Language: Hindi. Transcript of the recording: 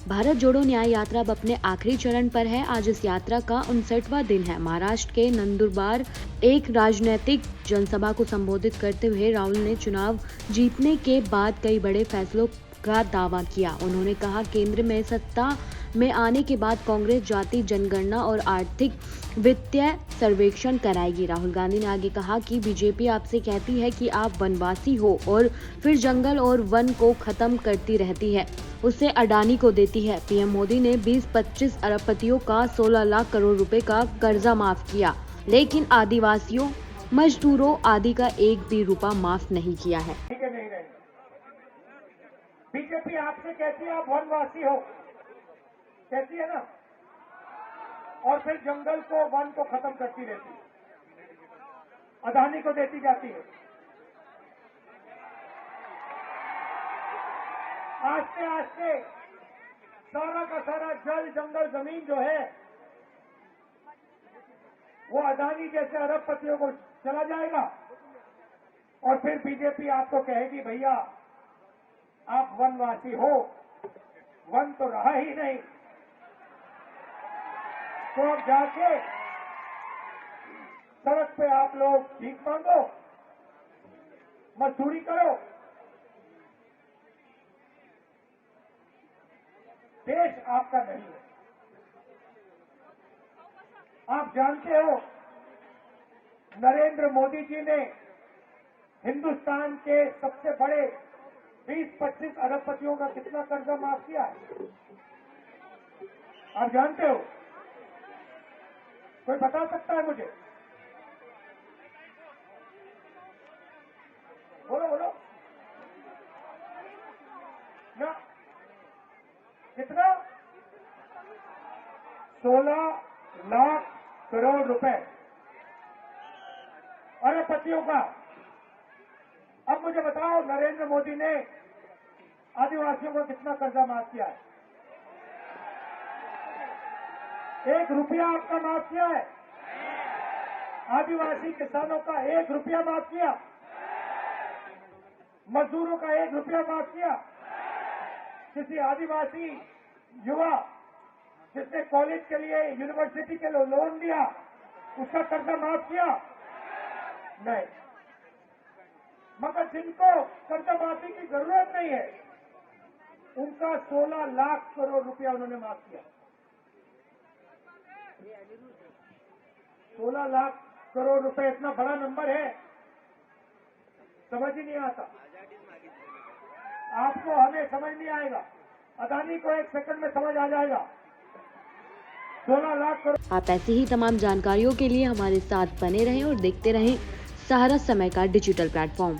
भारत जोड़ो न्याय यात्रा अब अपने आखिरी चरण पर है। आज इस यात्रा का 59वां दिन है। महाराष्ट्र के नंदुरबार एक राजनीतिक जनसभा को संबोधित करते हुए राहुल ने चुनाव जीतने के बाद कई बड़े फैसलों का दावा किया। उन्होंने कहा, केंद्र में सत्ता में आने के बाद कांग्रेस जाति जनगणना और आर्थिक वित्तीय सर्वेक्षण कराएगी। राहुल गांधी ने आगे कहा कि बीजेपी आपसे कहती है कि आप वनवासी हो और फिर जंगल और वन को खत्म करती रहती है, उसे अडानी को देती है। पीएम मोदी ने 20-25 अरबपतियों का 16 लाख करोड़ रुपए का कर्जा माफ किया, लेकिन आदिवासियों, मजदूरों आदि का एक भी रुपया माफ नहीं किया है। बीजेपी आपसे कहती है आप वनवासी हो, कहती है ना, और फिर जंगल को वन को खत्म करती रहती है, अदानी को देती जाती है। आस्ते आस्ते सारा का सारा जल जंगल जमीन जो है वो अदानी जैसे अरबपतियों को चला जाएगा और फिर बीजेपी आपको कहेगी भैया आप वनवासी हो, वन तो रहा ही नहीं, तो अब जाके सड़क पे आप लोग भीख मांगो, मजदूरी करो। देश आपका नहीं है। आप जानते हो नरेंद्र मोदी जी ने हिंदुस्तान के सबसे बड़े 20-25 अरबपतियों का कितना कर्जा माफ किया है? आप जानते हो? कोई बता सकता है मुझे? बोलो बोलो ना, कितना? 16 लाख करोड़ रुपए अरबपतियों का। अब मुझे बताओ नरेंद्र मोदी ने आदिवासियों को कितना कर्जा माफ किया है? 1 रुपया आपका माफ किया है? आदिवासी किसानों का 1 रुपया माफ किया? मजदूरों का 1 रुपया माफ किया? किसी आदिवासी युवा जिसने कॉलेज के लिए, यूनिवर्सिटी के लिए लोन लिया, उसका कर्जा माफ किया? नहीं। मगर जिनको कर्जा माफी की जरूरत नहीं है उनका 16 लाख करोड़ रुपया उन्होंने माफ किया। 16 लाख करोड़ रुपए इतना बड़ा नंबर है, समझ ही नहीं आता। आपको, हमें समझ नहीं आएगा, अदानी को 1 सेकंड में समझ आ जाएगा। 16 लाख करोड़। आप ऐसी ही तमाम जानकारियों के लिए हमारे साथ बने रहें और देखते रहें सहारा समय का डिजिटल प्लेटफॉर्म।